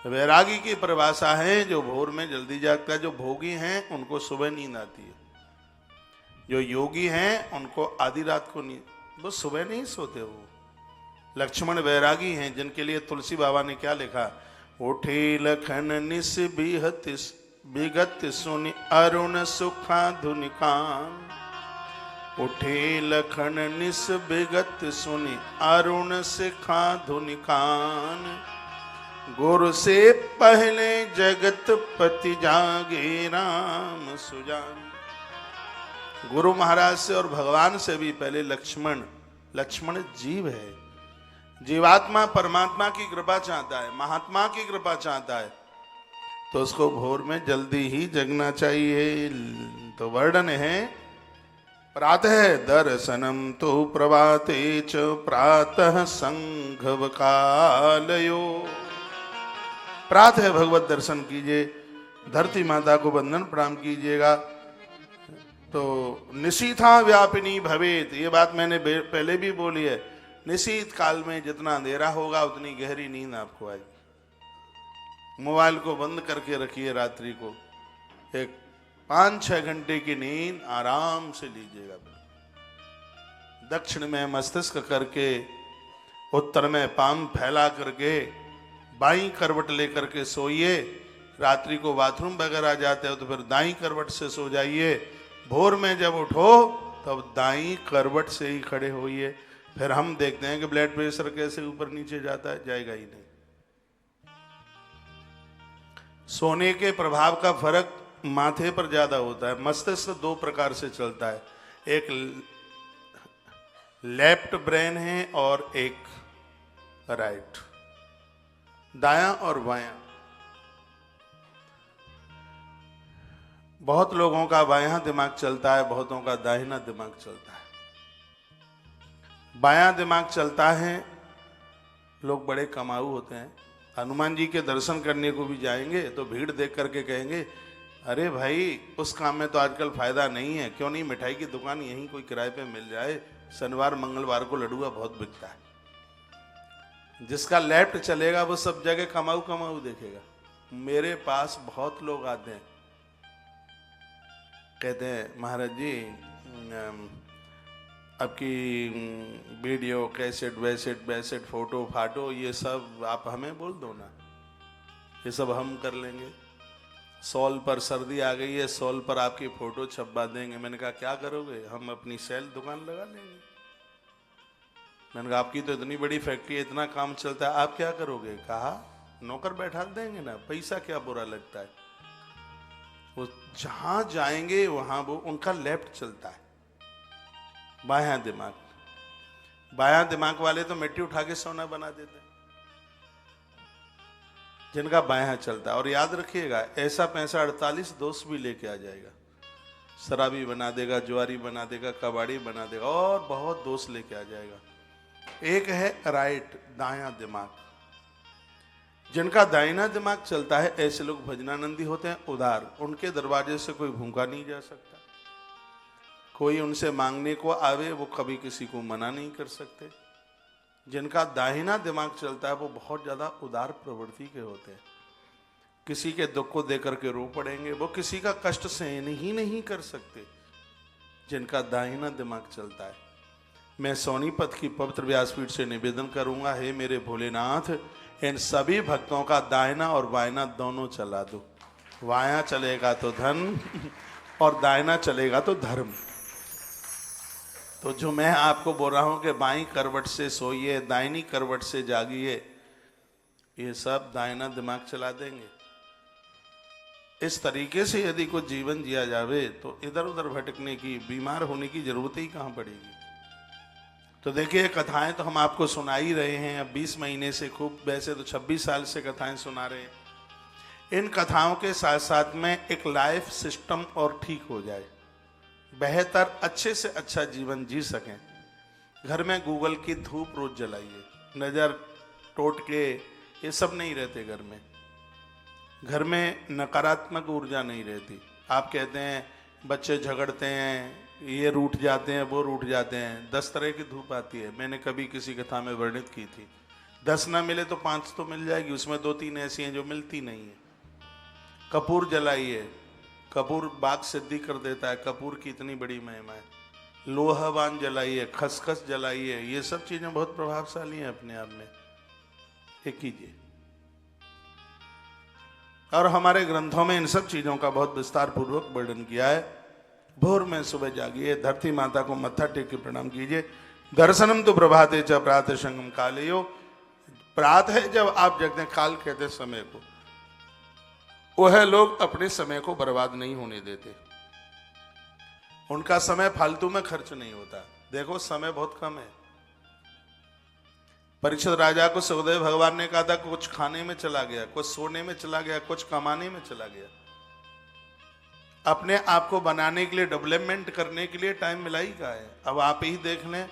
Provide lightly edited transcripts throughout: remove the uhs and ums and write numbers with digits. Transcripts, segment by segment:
वैरागी की परिभाषा है जो भोर में जल्दी जागता है। जो भोगी हैं उनको सुबह नींद आती है, जो योगी हैं उनको आधी रात को नींद, वो सुबह नहीं सोते। वो लक्ष्मण वैरागी हैं जिनके लिए तुलसी बाबा ने क्या लिखा, उठे लखन निस बिगत सुनि अरुण सुखा धुनिकान। उठे लखन निस बिगत सुनि अरुण सिखा धुनिकान। गुरु से पहले जगत पति जागे राम सुजान। गुरु महाराज से और भगवान से भी पहले लक्ष्मण जीव है। जीवात्मा परमात्मा की कृपा चाहता है, महात्मा की कृपा चाहता है, तो उसको भोर में जल्दी ही जगना चाहिए। तो वर्णन है, प्रातः दर्शनम तो प्रभाते च प्रातः संघव कालयो। प्रातः भगवत दर्शन कीजिए, धरती माता को वंदन प्रणाम कीजिएगा। तो निशीथा व्यापिनी भवेत, ये बात मैंने पहले भी बोली है। निशीत काल में जितना अंधेरा होगा उतनी गहरी नींद आपको आएगी। मोबाइल को बंद करके रखिए, रात्रि को एक 5-6 घंटे की नींद आराम से लीजिएगा। दक्षिण में मस्तिष्क करके, उत्तर में पाम फैला करके, बाईं करवट लेकर के सोइए। रात्रि को बाथरूम वगैरह जाते हो तो फिर दाईं करवट से सो जाइए। भोर में जब उठो तब दाईं करवट से ही खड़े होइए। फिर हम देखते हैं कि ब्लड प्रेशर कैसे ऊपर नीचे जाता है, जाएगा ही नहीं। सोने के प्रभाव का फर्क माथे पर ज्यादा होता है। मस्तिष्क 2 प्रकार से चलता है, एक लेफ्ट ब्रेन है और एक राइट, दायां और बायां। बहुत लोगों का बायां दिमाग चलता है, बहुतों का दाहिना दिमाग चलता है। बायां दिमाग चलता है, लोग बड़े कमाऊ होते हैं। हनुमान जी के दर्शन करने को भी जाएंगे तो भीड़ देख करके कहेंगे, अरे भाई उस काम में तो आजकल फायदा नहीं है, क्यों नहीं मिठाई की दुकान यहीं कोई किराए पे मिल जाए, शनिवार मंगलवार को लडुआ बहुत बिकता है। जिसका लेफ्ट चलेगा वो सब जगह कमाऊ कमाऊ देखेगा। मेरे पास बहुत लोग आते हैं, कहते हैं महाराज जी आपकी वीडियो कैसेट वैसेट फोटो फाटो ये सब आप हमें बोल दो ना, ये सब हम कर लेंगे। सॉल पर सर्दी आ गई है, सॉल पर आपकी फोटो छपवा देंगे। मैंने कहा क्या करोगे? हम अपनी सेल दुकान लगा लेंगे। मैंने कहा आपकी तो इतनी बड़ी फैक्ट्री है, इतना काम चलता है, आप क्या करोगे? कहा नौकर बैठा देंगे ना, पैसा क्या बुरा लगता है। वो जहां जाएंगे वहां वो उनका लेफ्ट चलता है, बायां दिमाग। बायां दिमाग वाले तो मिट्टी उठा के सोना बना देते हैं, जिनका बायां चलता है। और याद रखिएगा, ऐसा पैसा 48 दोस्त भी लेके आ जाएगा। शराबी बना देगा, जुआरी बना देगा, कबाड़ी बना देगा, और बहुत दोस्त लेके आ जाएगा। एक है राइट, दायां दिमाग। जिनका दाहिना दिमाग चलता है ऐसे लोग भजनानंदी होते हैं, उदार। उनके दरवाजे से कोई भूखा नहीं जा सकता। कोई उनसे मांगने को आवे वो कभी किसी को मना नहीं कर सकते। जिनका दाहिना दिमाग चलता है वो बहुत ज्यादा उदार प्रवृत्ति के होते हैं। किसी के दुख को देकर के रो पड़ेंगे, वो किसी का कष्ट सहन ही नहीं कर सकते, जिनका दाहिना दिमाग चलता है। मैं सोनीपत की पवित्र व्यासपीठ से निवेदन करूंगा, हे मेरे भोलेनाथ, इन सभी भक्तों का दाहिना और बायना दोनों चला दो। बायां चलेगा तो धन और दाहिना चलेगा तो धर्म। तो जो मैं आपको बोल रहा हूं कि बाईं करवट से सोइए, दाहिनी करवट से जागिए, ये सब दाहिना दिमाग चला देंगे। इस तरीके से यदि कुछ जीवन जिया जावे तो इधर उधर भटकने की, बीमार होने की जरूरत ही कहां पड़ेगी। तो देखिए, कथाएं तो हम आपको सुना ही रहे हैं अब 20 महीने से, खूब वैसे तो 26 साल से कथाएं सुना रहे हैं। इन कथाओं के साथ साथ में एक लाइफ सिस्टम और ठीक हो जाए, बेहतर अच्छे से अच्छा जीवन जी सकें। घर में गूगल की धूप रोज जलाइए, नज़र टोटके ये सब नहीं रहते घर में। घर में नकारात्मक ऊर्जा नहीं रहती। आप कहते हैं बच्चे झगड़ते हैं, ये रूठ जाते हैं, वो रूठ जाते हैं, 10 तरह की धूप आती है। मैंने कभी किसी कथा में वर्णित की थी। 10 ना मिले तो 5 तो मिल जाएगी, उसमें 2-3 ऐसी हैं जो मिलती नहीं है। कपूर जलाइए, कपूर बात सिद्धि कर देता है, कपूर की इतनी बड़ी महिमा है। लोहावान जलाइए, खसखस जलाइए, ये सब चीजें बहुत प्रभावशाली हैं अपने आप में, ये कीजिए। और हमारे ग्रंथों में इन सब चीजों का बहुत विस्तार पूर्वक वर्णन किया है। भोर में सुबह जागिए, धरती माता को मत्था टेक के प्रणाम कीजिए। दर्शनम तो प्रभाते च प्रातः संगम कालयो, प्रातः है जब आप जगते हैं, काल कहते हैं समय को। वह लोग अपने समय को बर्बाद नहीं होने देते, उनका समय फालतू में खर्च नहीं होता। देखो समय बहुत कम है। परीक्षित राजा को सुखदेव भगवान ने कहा था कुछ खाने में चला गया, कुछ सोने में चला गया, कुछ कमाने में चला गया। अपने आप को बनाने के लिए, डेवलपमेंट करने के लिए टाइम मिला ही कहा है। अब आप ही देख लें,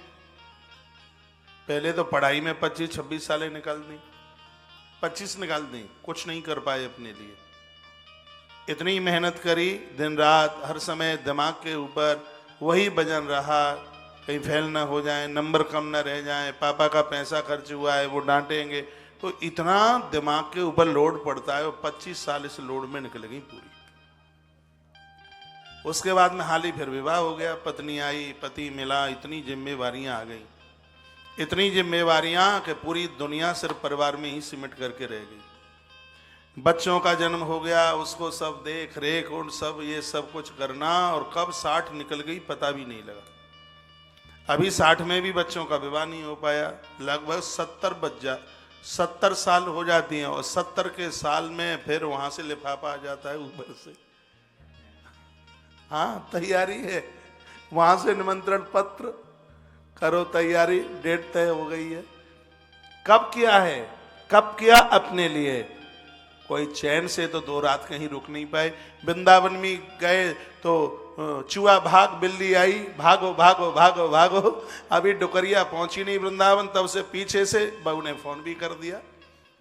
पहले तो पढ़ाई में 25-26 सालें निकाल दी, 25 निकाल दी, कुछ नहीं कर पाए अपने लिए। इतनी मेहनत करी दिन रात, हर समय दिमाग के ऊपर वही वजन रहा, कहीं फेल ना हो जाए, नंबर कम ना रह जाए, पापा का पैसा खर्च हुआ है वो डांटेंगे, तो इतना दिमाग के ऊपर लोड पड़ता है। और 25 साल इस लोड में निकल गई पूरी। उसके बाद में हाल ही फिर विवाह हो गया, पत्नी आई, पति मिला, इतनी जिम्मेवारियां आ गई, इतनी जिम्मेवारियां कि पूरी दुनिया सिर्फ परिवार में ही सिमट करके रह गई। बच्चों का जन्म हो गया, उसको सब देख रेख उन सब ये सब कुछ करना, और कब 60 निकल गई पता भी नहीं लगा। अभी 60 में भी बच्चों का विवाह नहीं हो पाया, लगभग 70 साल हो जाती हैं, और 70 के साल में फिर वहां से लिफाफा आ जाता है ऊपर से, हाँ तैयारी है, वहां से निमंत्रण पत्र, करो तैयारी, डेट तय हो गई है। कब किया है, कब किया अपने लिए। कोई चैन से तो 2 रात कहीं रुक नहीं पाए। वृंदावन में गए तो चूहा भाग, बिल्ली आई, भागो भागो भागो भागो, अभी डुकरिया पहुंची नहीं वृंदावन, तब से पीछे से बहू ने फोन भी कर दिया,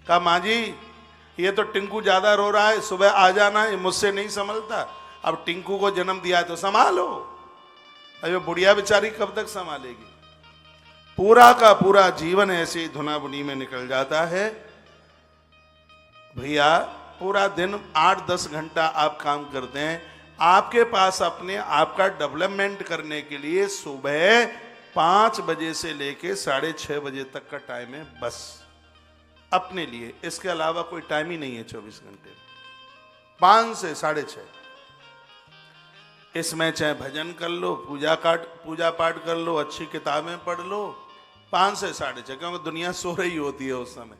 कहा माँ जी ये तो टिंकू ज्यादा रो रहा है, सुबह आ जाना है, मुझसे नहीं संभलता। अब टिंकू को जन्म दिया है तो संभालो। अरे बुढ़िया बेचारी कब तक संभालेगी। पूरा का पूरा जीवन ऐसे ही धुनाबुनी में निकल जाता है। भैया पूरा दिन 8-10 घंटा आप काम करते हैं, आपके पास अपने आप का डेवलपमेंट करने के लिए सुबह 5 बजे से लेके 6:30 बजे तक का टाइम है, बस अपने लिए। इसके अलावा कोई टाइम ही नहीं है 24 घंटे, 5 से 6:30। इसमें चाहे भजन कर लो, पूजा पाठ कर लो, अच्छी किताबें पढ़ लो, 5 से 6:30, क्योंकि दुनिया सो रही होती है उस समय।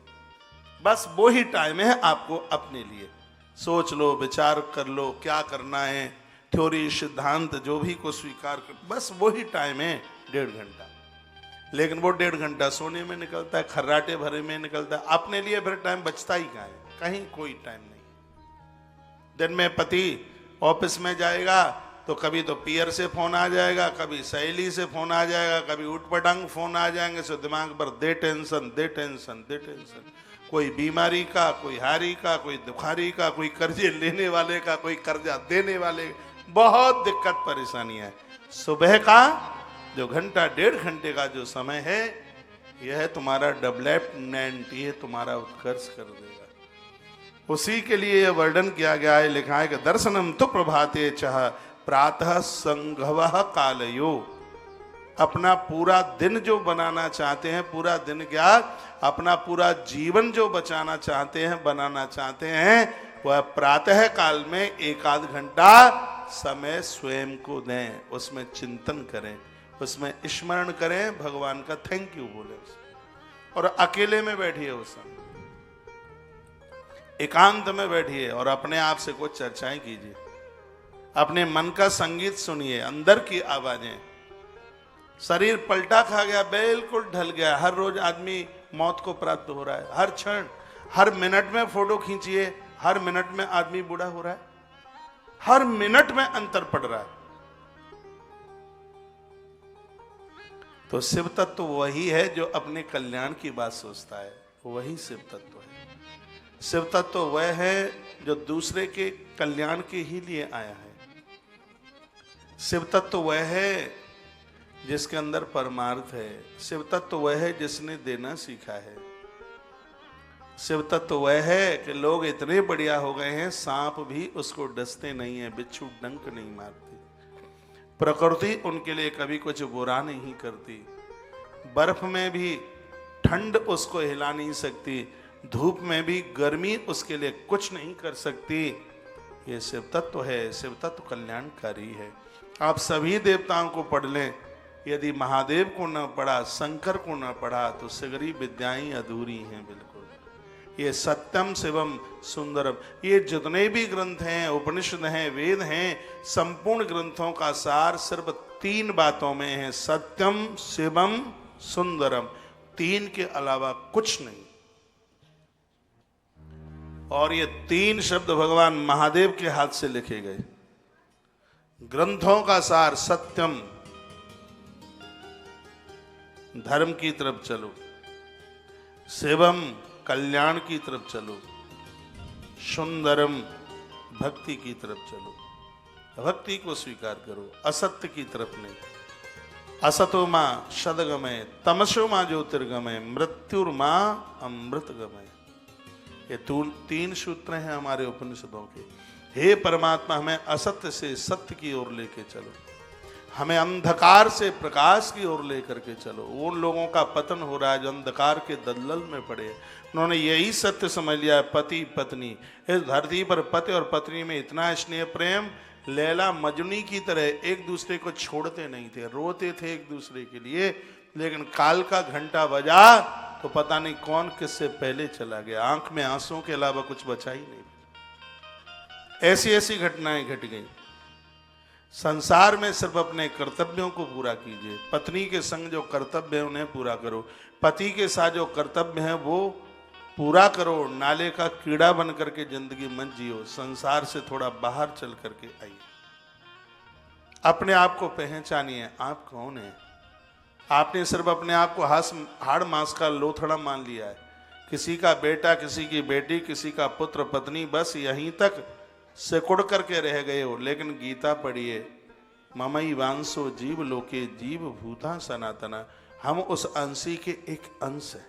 बस वो ही टाइम है आपको अपने लिए। सोच लो, विचार कर लो क्या करना है, थ्योरी सिद्धांत जो भी को स्वीकार कर, बस वो ही टाइम है 1.5 घंटा। लेकिन वो 1.5 घंटा सोने में निकलता है, खर्राटे भरे में निकलता है, अपने लिए फिर टाइम बचता ही कहाँ है, कहीं कोई टाइम नहीं। दिन में पति ऑफिस में जाएगा तो कभी तो पियर से फोन आ जाएगा, कभी सहेली से फोन आ जाएगा, कभी उठपटांग फोन आ जाएंगे, सो दिमाग पर दे टेंशन दे टेंशन दे टेंशन। कोई बीमारी का, कोई हारी का, कोई दुखारी का, कोई कर्जे लेने वाले का, कोई कर्जा देने वाले, बहुत दिक्कत परेशानियां है। सुबह का जो घंटा 1.5 घंटे का जो समय है, यह है तुम्हारा डेवलपमेंट, ये तुम्हारा उत्कर्ष कर देगा। उसी के लिए यह वर्णन किया गया है, लिखा है कि दर्शनम तो प्रभाते चह प्रातः संघवः कालयो। अपना पूरा दिन जो बनाना चाहते हैं, पूरा दिन क्या, अपना पूरा जीवन जो बचाना चाहते हैं, बनाना चाहते हैं, वह प्रातः काल में 1-8 घंटा समय स्वयं को दें, उसमें चिंतन करें, उसमें स्मरण करें, भगवान का थैंक यू बोले, और अकेले में बैठिए, उस समय एकांत में बैठिए और अपने आप से कुछ चर्चाएं कीजिए, अपने मन का संगीत सुनिए, अंदर की आवाजें। शरीर पलटा खा गया, बिल्कुल ढल गया, हर रोज आदमी मौत को प्राप्त हो रहा है, हर क्षण, हर मिनट में फोटो खींचिए, हर मिनट में आदमी बूढ़ा हो रहा है, हर मिनट में अंतर पड़ रहा है। तो शिव तत्व वही है जो अपने कल्याण की बात सोचता है, वही शिव तत्व है। शिव तत्व वह है जो दूसरे के कल्याण के ही लिए आया है। शिव तत्व वह है जिसके अंदर परमार्थ है। शिव तत्व वह है जिसने देना सीखा है। शिव तत्व वह है कि लोग इतने बढ़िया हो गए हैं, सांप भी उसको डसते नहीं है, बिच्छू डंक नहीं मारते, प्रकृति उनके लिए कभी कुछ बुरा नहीं करती, बर्फ में भी ठंड उसको हिला नहीं सकती, धूप में भी गर्मी उसके लिए कुछ नहीं कर सकती। ये शिव तत्व है, शिव तत्व कल्याणकारी है। आप सभी देवताओं को पढ़ लें, यदि महादेव को न पढ़ा, शंकर को न पढ़ा, तो सगरी विद्याएं अधूरी हैं बिल्कुल। ये सत्यम शिवम सुंदरम, ये जितने भी ग्रंथ हैं, उपनिषद हैं, वेद हैं, संपूर्ण ग्रंथों का सार सिर्फ 3 बातों में है, सत्यम शिवम सुंदरम, 3 के अलावा कुछ नहीं। और ये 3 शब्द भगवान महादेव के हाथ से लिखे गए। ग्रंथों का सार सत्यम, धर्म की तरफ चलो, शिवम कल्याण की तरफ चलो, सुंदरम भक्ति की तरफ चलो, भक्ति को स्वीकार करो, असत्य की तरफ नहीं। असतो मां सदगमय, तमसो मां ज्योतिर्गमय, मृत्युर्मा अमृतगमय। ये 3 सूत्र हैं हमारे उपनिषदों के। हे परमात्मा, हमें असत्य से सत्य की ओर लेके चलो, हमें अंधकार से प्रकाश की ओर लेकर के चलो। उन लोगों का पतन हो रहा है जो अंधकार के दलदल में पड़े, उन्होंने यही सत्य समझ लिया, पति पत्नी। इस धरती पर पति और पत्नी में इतना स्नेह प्रेम, लैला मजनू की तरह एक दूसरे को छोड़ते नहीं थे, रोते थे एक दूसरे के लिए, लेकिन काल का घंटा बजा तो पता नहीं कौन किससे पहले चला गया, आंख में आंसुओं के अलावा कुछ बचा ही नहीं। ऐसी ऐसी घटनाएं घट गई। संसार में सिर्फ अपने कर्तव्यों को पूरा कीजिए, पत्नी के संग जो कर्तव्य है उन्हें पूरा करो, पति के साथ जो कर्तव्य है वो पूरा करो। नाले का कीड़ा बन करके जिंदगी मत जियो, संसार से थोड़ा बाहर चल करके आइए, अपने आप को पहचानिए, आप कौन है। आपने सिर्फ अपने आप को हाड़ मांस का लोथड़ा मान लिया है, किसी का बेटा, किसी की बेटी, किसी का पुत्र पत्नी, बस यहीं तक सिकुड़ करके रह गए हो। लेकिन गीता पढ़िए, ममई वांसो जीव लोके जीव भूता सनातना, हम उस अंशी के एक अंश हैं।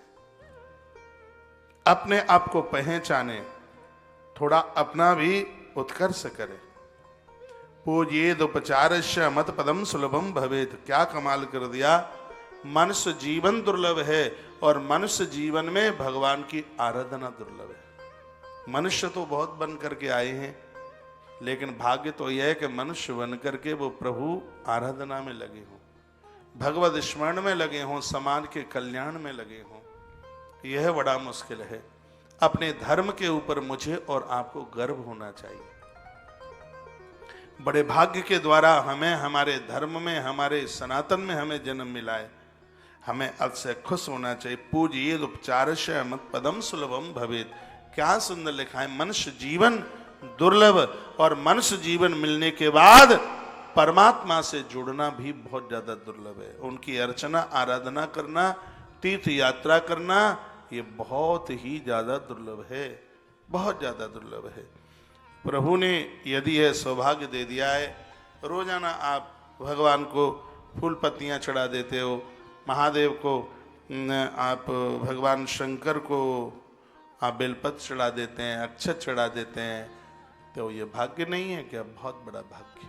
अपने आप को पहचाने, थोड़ा अपना भी उत्कर्ष करें। पूज्येद उपचारस्य मत पदम सुलभम भवेत, क्या कमाल कर दिया। मनुष्य जीवन दुर्लभ है और मनुष्य जीवन में भगवान की आराधना दुर्लभ है। मनुष्य तो बहुत बन करके आए हैं, लेकिन भाग्य तो यह है कि मनुष्य बन करके वो प्रभु आराधना में लगे हों, भगवत स्मरण में लगे हों, समाज के कल्याण में लगे हों। यह बड़ा मुश्किल है। अपने धर्म के ऊपर मुझे और आपको गर्व होना चाहिए। बड़े भाग्य के द्वारा हमें हमारे धर्म में, हमारे सनातन में हमें जन्म मिला है, हमें अवश्य खुश होना चाहिए। पूज्येद उपचारस्य मत पदम सुलभम भवेत, क्या सुंदर लिखा है। मनुष्य जीवन दुर्लभ, और मनुष्य जीवन मिलने के बाद परमात्मा से जुड़ना भी बहुत ज्यादा दुर्लभ है। उनकी अर्चना आराधना करना, तीर्थ यात्रा करना, ये बहुत ही ज्यादा दुर्लभ है, बहुत ज्यादा दुर्लभ है। प्रभु ने यदि यह सौभाग्य दे दिया है, रोजाना आप भगवान को फूल पत्तियां चढ़ा देते हो, महादेव को आप, भगवान शंकर को आप बेलपत्र चढ़ा देते हैं, अक्षत चढ़ा देते हैं, तो ये भाग्य नहीं है क्या? बहुत बड़ा भाग्य,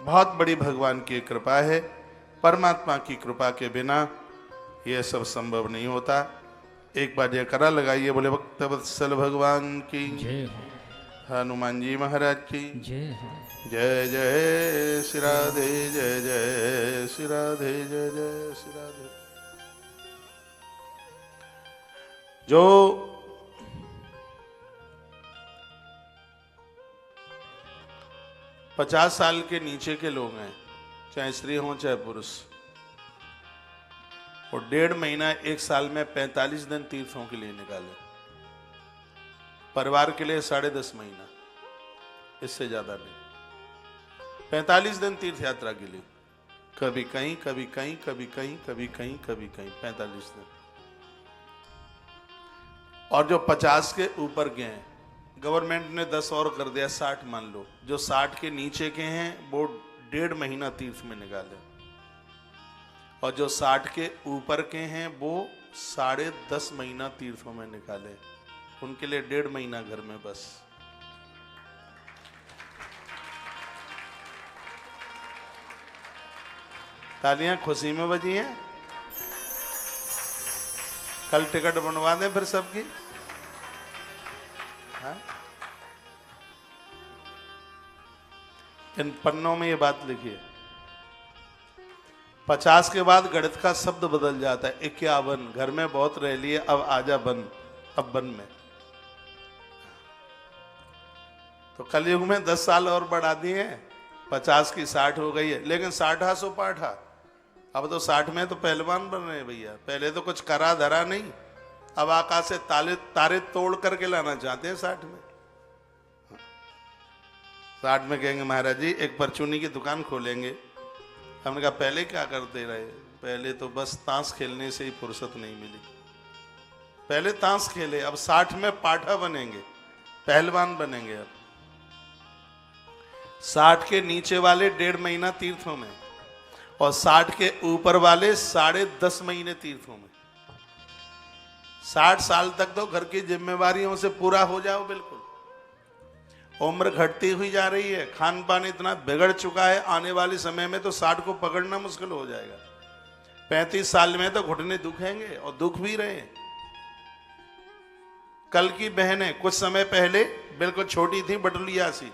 बहुत बड़ी भगवान की कृपा है। परमात्मा की कृपा के बिना यह सब संभव नहीं होता। एक बार जयकारा लगाइए, बोले भक्तवत्सल भगवान की जय, हनुमान जी महाराज की जय, जय जय श्री राधे, जय जय श्री राधे, जय जय श्री राधे। जो 50 साल के नीचे के लोग हैं, चाहे स्त्री हो चाहे पुरुष, और 1.5 महीना 1 साल में 45 दिन तीर्थों के लिए निकाले, परिवार के लिए 10.5 महीना, इससे ज्यादा नहीं। 45 दिन तीर्थ यात्रा के लिए, कभी कहीं कभी कहीं कभी कहीं कभी कहीं कभी कहीं 45 दिन। और जो 50 के ऊपर के हैं, गवर्नमेंट ने 10 और कर दिया, 60 मान लो। जो 60 के नीचे के हैं वो 1.5 महीना तीर्थ में निकाले, और जो 60 के ऊपर के हैं वो 10.5 महीना तीर्थों में निकाले, उनके लिए 1.5 महीना घर में बस। तालियां खुशी में बजी हैं। कल टिकट बनवा दें फिर सबकी। हाँ? इन पन्नों में ये बात लिखिए। 50 के बाद गणित का शब्द बदल जाता है। 51, घर में बहुत रह लिए, अब आजा बन, अब बन में। तो कलयुग में 10 साल और बढ़ा दिए हैं, 50 की 60 हो गई है, लेकिन 60 सो पाठा। अब तो 60 में तो पहलवान बन रहे हैं भैया। पहले तो कुछ करा धरा नहीं, अब आकाश से तारे तोड़ करके लाना चाहते हैं 60 में। 60 में कहेंगे महाराज जी एक परचूनी की दुकान खोलेंगे। हमने कहा पहले क्या करते रहे? पहले तो बस ताश खेलने से ही फुर्सत नहीं मिली। पहले ताश खेले, अब 60 में पाठा बनेंगे, पहलवान बनेंगे। अब 60 के नीचे वाले 1.5 महीना तीर्थों में, और 60 के ऊपर वाले 10.5 महीने तीर्थों में। 60 साल तक तो घर की जिम्मेवारियों से पूरा हो जाओ बिल्कुल। उम्र घटती हुई जा रही है, खान पान इतना बिगड़ चुका है, आने वाले समय में तो 60 को पकड़ना मुश्किल हो जाएगा। 35 साल में तो घुटने दुखेंगे, और दुख भी रहे। कल की बहनें कुछ समय पहले बिल्कुल छोटी थी, बटुलिया सी,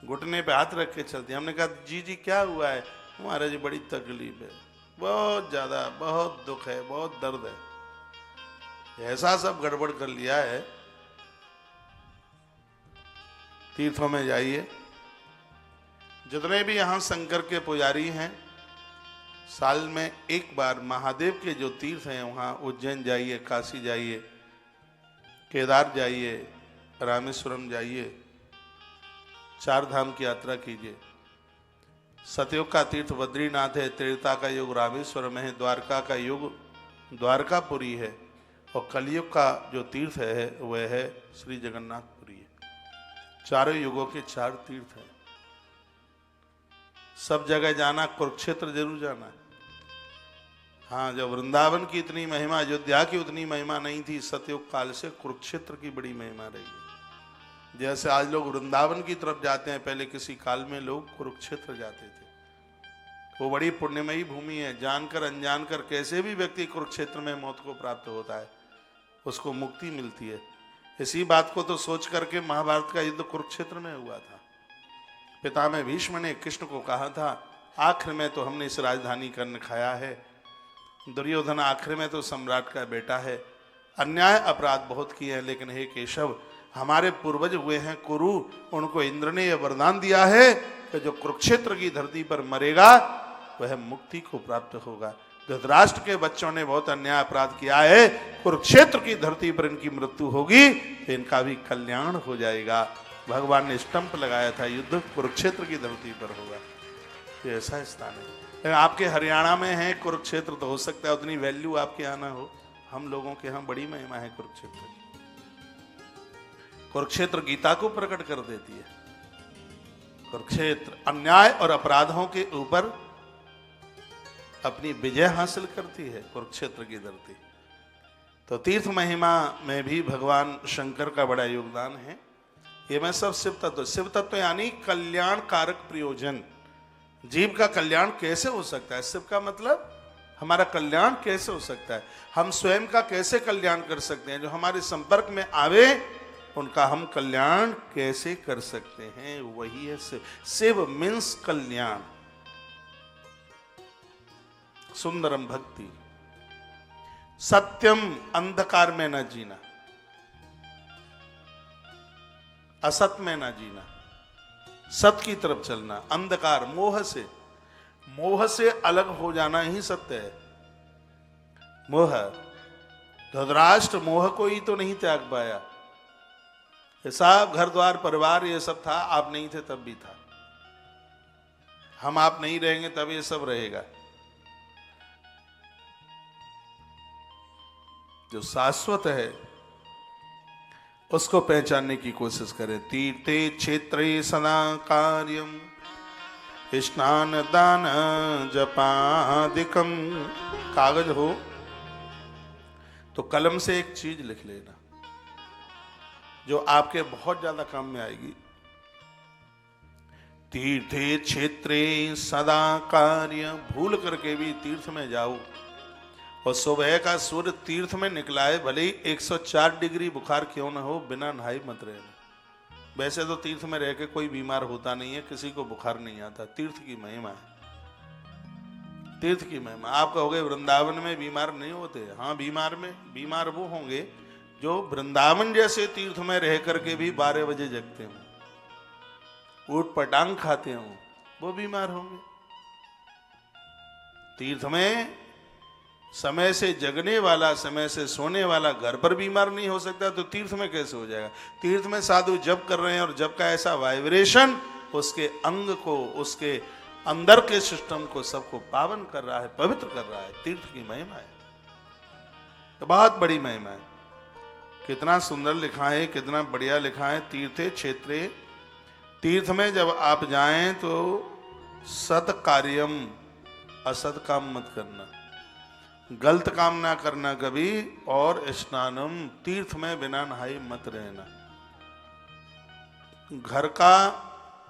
घुटने पे हाथ रख के चलती। हमने कहा जी जी क्या हुआ है? हमारा जी बड़ी तकलीफ है, बहुत ज्यादा, बहुत दुख है, बहुत दर्द है। ऐसा सब गड़बड़ कर लिया है। तीर्थों में जाइए, जितने भी यहाँ शंकर के पुजारी हैं, साल में एक बार महादेव के जो तीर्थ हैं वहाँ उज्जैन जाइए, काशी जाइए, केदार जाइए, रामेश्वरम जाइए, 4 धाम की यात्रा कीजिए। सतयुग का तीर्थ बद्रीनाथ है, त्रेता का युग रामेश्वरम है, द्वारका का युग द्वारकापुरी है, और कलयुग का जो तीर्थ है वह है श्री जगन्नाथपुरी है। चारों युगों के 4 तीर्थ हैं। सब जगह जाना, कुरुक्षेत्र जरूर जाना। हाँ, जब वृंदावन की इतनी महिमा, अयोध्या की उतनी महिमा नहीं थी, सतयुग काल से कुरुक्षेत्र की बड़ी महिमा रही है। जैसे आज लोग वृंदावन की तरफ जाते हैं, पहले किसी काल में लोग कुरुक्षेत्र जाते थे। वो बड़ी पुण्यमयी भूमि है। जानकर अनजानकर कैसे भी व्यक्ति कुरुक्षेत्र में मौत को प्राप्त होता है, उसको मुक्ति मिलती है। इसी बात को तो सोच करके महाभारत का युद्ध कुरुक्षेत्र में हुआ था। पितामह भीष्म ने कृष्ण को कहा था, आखिर में तो हमने इस राजधानी कर्ण खाया है, दुर्योधन आखिर में तो सम्राट का बेटा है, अन्याय अपराध बहुत किए हैं, लेकिन हे केशव, हमारे पूर्वज हुए हैं कुरु, उनको इंद्र ने यह वरदान दिया है कि जो कुरुक्षेत्र की धरती पर मरेगा वह मुक्ति को प्राप्त होगा। धृतराष्ट्र के बच्चों ने बहुत अन्याय अपराध किया है, कुरुक्षेत्र की धरती पर इनकी मृत्यु होगी तो इनका भी कल्याण हो जाएगा। भगवान ने स्टंप लगाया था, युद्ध कुरुक्षेत्र की धरती पर होगा। तो ऐसा स्थान है। आपके हरियाणा में है कुरुक्षेत्र, तो हो सकता है उतनी वैल्यू आपके यहाँ ना हो। हम लोगों के यहाँ बड़ी महिमा है कुरुक्षेत्र की। कुरुक्षेत्र गीता को प्रकट कर देती है। कुरुक्षेत्र अन्याय और अपराधों के ऊपर अपनी विजय हासिल करती है, कुरुक्षेत्र की धरती। तो तीर्थ महिमा में भी भगवान शंकर का बड़ा योगदान है। ये मैं सब शिव तत्व यानी कल्याण कारक प्रयोजन। जीव का कल्याण कैसे हो सकता है? शिव का मतलब हमारा कल्याण कैसे हो सकता है, हम स्वयं का कैसे कल्याण कर सकते हैं, जो हमारे संपर्क में आवे उनका हम कल्याण कैसे कर सकते हैं, वही है शिव। शिव मीन्स कल्याण। सुंदरम भक्ति। सत्यम, अंधकार में न जीना, असत में न जीना, सत्य की तरफ चलना। अंधकार मोह से अलग हो जाना ही सत्य है। मोह, धृतराष्ट्र मोह को ही तो नहीं त्याग पाया। ये सब घर द्वार परिवार ये सब था, आप नहीं थे तब भी था। हम आप नहीं रहेंगे तब ये सब रहेगा। जो शाश्वत है उसको पहचानने की कोशिश करें। तीर्थे क्षेत्रे सदा कार्यम स्नान दान जपादिकम। कागज हो, तो कलम से एक चीज लिख लेना जो आपके बहुत ज्यादा काम में आएगी। तीर्थे क्षेत्रे सदा कार्य, भूल करके भी तीर्थ में जाओ और सुबह का सूर्य तीर्थ में निकला है, भले ही 104 डिग्री बुखार क्यों न हो, बिना नहाए मत रहना। वैसे तो तीर्थ में रह के कोई बीमार होता नहीं है, किसी को बुखार नहीं आता। तीर्थ की महिमा है, तीर्थ की महिमा। आप कहोगे वृंदावन में बीमार नहीं होते। हाँ, बीमार वो होंगे जो वृंदावन जैसे तीर्थ में रह करके भी 12 बजे जगते हों, ऊट पटांग खाते हों, वो बीमार होंगे। तीर्थ में समय से जगने वाला, समय से सोने वाला घर पर बीमार नहीं हो सकता, तो तीर्थ में कैसे हो जाएगा। तीर्थ में साधु जप कर रहे हैं और जप का ऐसा वाइब्रेशन उसके अंग को, उसके अंदर के सिस्टम को, सबको पावन कर रहा है, पवित्र कर रहा है। तीर्थ की महिमा है, तो बहुत बड़ी महिमा है। कितना सुंदर लिखा है, कितना बढ़िया लिखा है। तीर्थे क्षेत्रे, तीर्थ में जब आप जाएं तो सत कार्यम, असत काम मत करना, गलत काम ना करना कभी। और स्नानम, तीर्थ में बिना नहाए मत रहना। घर का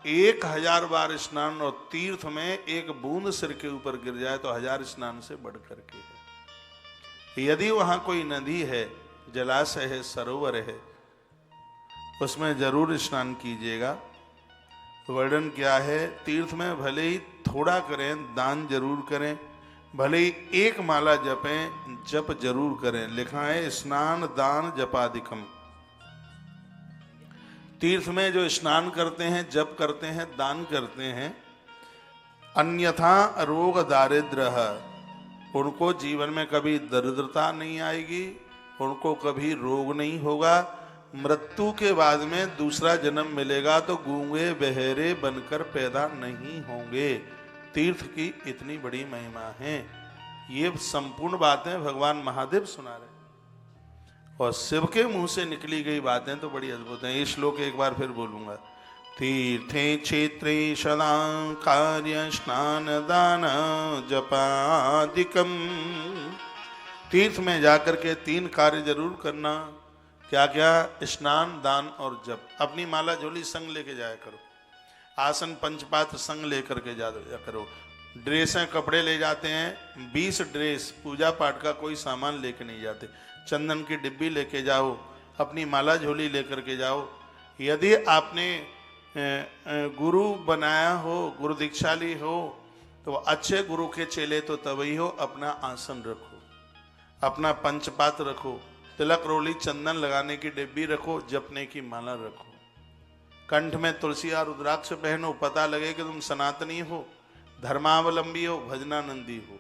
1000 बार स्नान और तीर्थ में एक बूंद सिर के ऊपर गिर जाए तो 1000 स्नान से बढ़ करके है। यदि वहां कोई नदी है, जलाशय है, सरोवर है, उसमें जरूर स्नान कीजिएगा। वर्णन क्या है, तीर्थ में भले ही थोड़ा करें, दान जरूर करें, भले ही 1 माला जपें, जप जरूर करें। लिखा है स्नान दान जपादिकम। तीर्थ में जो स्नान करते हैं, जप करते हैं, दान करते हैं, अन्यथा रोग दारिद्र्य, उनको जीवन में कभी दरिद्रता नहीं आएगी, उनको कभी रोग नहीं होगा। मृत्यु के बाद में दूसरा जन्म मिलेगा तो गूंगे बहरे बनकर पैदा नहीं होंगे। तीर्थ की इतनी बड़ी महिमा है। ये संपूर्ण बातें भगवान महादेव सुना रहे हैं और शिव के मुंह से निकली गई बातें तो बड़ी अद्भुत हैं। ये श्लोक एक बार फिर बोलूंगा। तीर्थे क्षेत्रे सदा कार्य स्नान दान जपादिकम। तीर्थ में जाकर के 3 कार्य जरूर करना। क्या क्या? स्नान, दान और जप। अपनी माला झोली संग लेके जाया करो, आसन पंचपात्र संग लेकर के जा करो। ड्रेसें, कपड़े ले जाते हैं, 20 ड्रेस, पूजा पाठ का कोई सामान लेके नहीं जाते। चंदन की डिब्बी लेके जाओ, अपनी माला झोली लेकर के जाओ। यदि आपने गुरु बनाया हो, गुरु दीक्षा ली हो, तो अच्छे गुरु के चेले तो तभी हो। अपना आसन रखो, अपना पंचपात्र रखो, तिलक रोली चंदन लगाने की डिब्बी रखो, जपने की माला रखो, कंठ में तुलसी और रुद्राक्ष पहनो, पता लगे कि तुम सनातनी हो, धर्मावलंबी हो, भजनानंदी हो।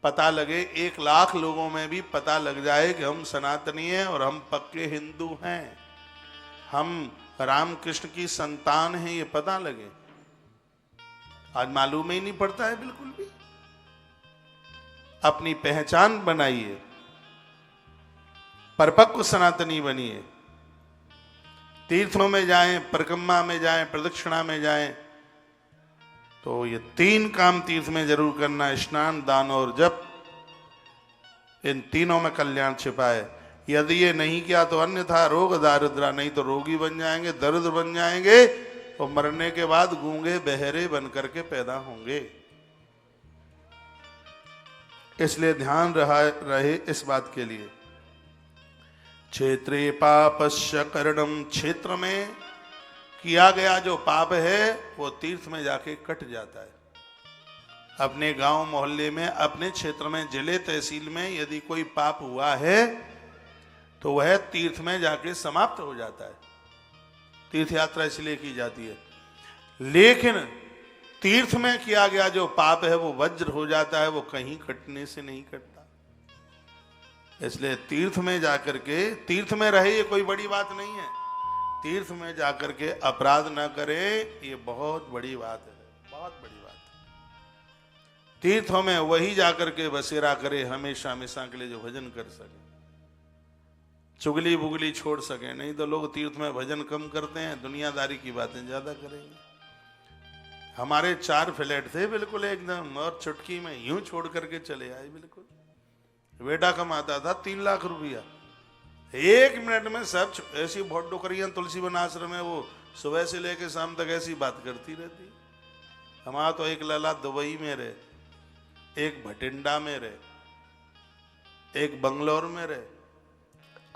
पता लगे 1 लाख लोगों में भी पता लग जाए कि हम सनातनी हैं और हम पक्के हिंदू हैं, हम राम कृष्ण की संतान हैं, ये पता लगे। आज मालूम ही नहीं पड़ता है बिल्कुल भी। अपनी पहचान बनाइए, परिपक्व सनातनी बनिए। तीर्थों में जाएं, परिक्रमा में जाएं, प्रदक्षिणा में जाएं, तो ये 3 काम तीर्थ में जरूर करना, स्नान, दान और जप। इन तीनों में कल्याण छिपा है। यदि ये नहीं किया तो अन्यथा रोग दारिद्र्य, नहीं तो रोगी बन जाएंगे, दरिद्र बन जाएंगे और मरने के बाद गूंगे बहरे बन करके पैदा होंगे। इसलिए ध्यान रहे इस बात के लिए। क्षेत्रे पापस्य करणम, क्षेत्र में किया गया जो पाप है वो तीर्थ में जाके कट जाता है। अपने गांव मोहल्ले में, अपने क्षेत्र में, जिले तहसील में यदि कोई पाप हुआ है तो वह तीर्थ में जाके समाप्त हो जाता है। तीर्थ यात्रा इसलिए की जाती है। लेकिन तीर्थ में किया गया जो पाप है वो वज्र हो जाता है, वो कहीं कटने से नहीं कटता। इसलिए तीर्थ में जाकर के, तीर्थ में रहे ये कोई बड़ी बात नहीं है। तीर्थ में जाकर के अपराध न करे, ये बहुत बड़ी बात है, बहुत बड़ी बात है। तीर्थों में वही जाकर के बसेरा करे हमेशा हमेशा के लिए जो भजन कर सके, चुगली बुगली छोड़ सके। नहीं तो लोग तीर्थ में भजन कम करते हैं, दुनियादारी की बातें ज्यादा करेंगे। हमारे 4 फ्लैट थे बिल्कुल एकदम, और चुटकी में यूं छोड़ करके चले आए बिल्कुल। बेटा कमाता था 3 लाख रुपया, 1 मिनट में सब ऐसी बहुत डोकरियां तुलसी वन आश्रम में, वो सुबह से लेके शाम तक ऐसी बात करती रहती। हमारा तो एक लला दुबई में रहे, एक भटिंडा में रहे, एक बंगलोर में रहे।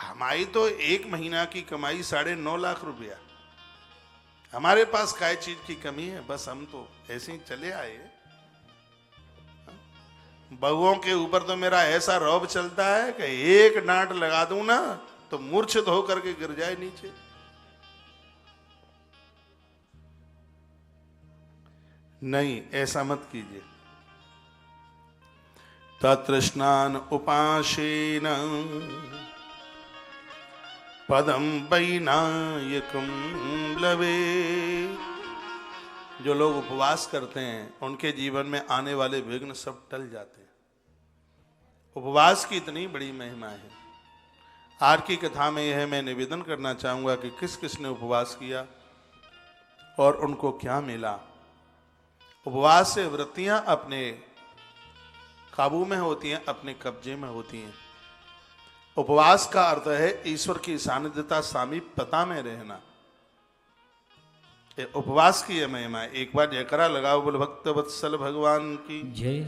हमारी तो 1 महीना की कमाई 9.5 लाख रुपया। हमारे पास काय चीज की कमी है, बस हम तो ऐसे ही चले आए। बहुओं के ऊपर तो मेरा ऐसा रौब चलता है कि एक डांट लगा दूं ना तो मूर्छित होकर के गिर जाए नीचे। नहीं, ऐसा मत कीजिए। ततृष्णान उपासेन पदम वैनायकम लवे। जो लोग उपवास करते हैं उनके जीवन में आने वाले विघ्न सब टल जाते हैं। उपवास की इतनी बड़ी महिमा है। आज की कथा में यह मैं निवेदन करना चाहूंगा कि किस किस ने उपवास किया और उनको क्या मिला। उपवास से वृत्तियां अपने काबू में होती हैं, अपने कब्जे में होती हैं। उपवास का अर्थ है ईश्वर की सानिध्यता, सामीप्यता में रहना। उपवास की यह महिमा है। एक बार जयकरा लगाओ बोल भक्त वत्सल भगवान की जय।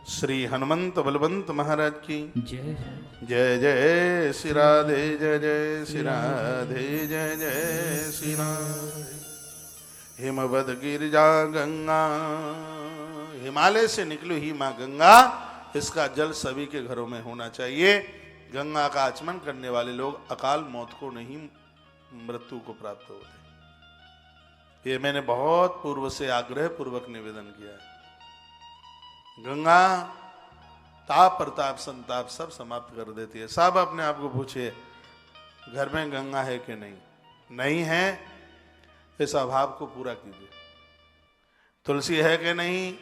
श्री हनुमंत बलवंत महाराज की जय। जय जय श्री राधे, जय जय श्री राधे, जय जय श्री राधे। हिमवद गिरिजा गंगा, हिमालय से निकली ही माँ गंगा, इसका जल सभी के घरों में होना चाहिए। गंगा का आचमन करने वाले लोग अकाल मौत को नहीं, मृत्यु को प्राप्त होते। ये मैंने बहुत पूर्व से आग्रह पूर्वक निवेदन किया है। गंगा ताप प्रताप संताप सब समाप्त कर देती है। सब अपने आप को पूछिए घर में गंगा है कि नहीं, नहीं है इस अभाव को पूरा कीजिए। तुलसी है कि नहीं,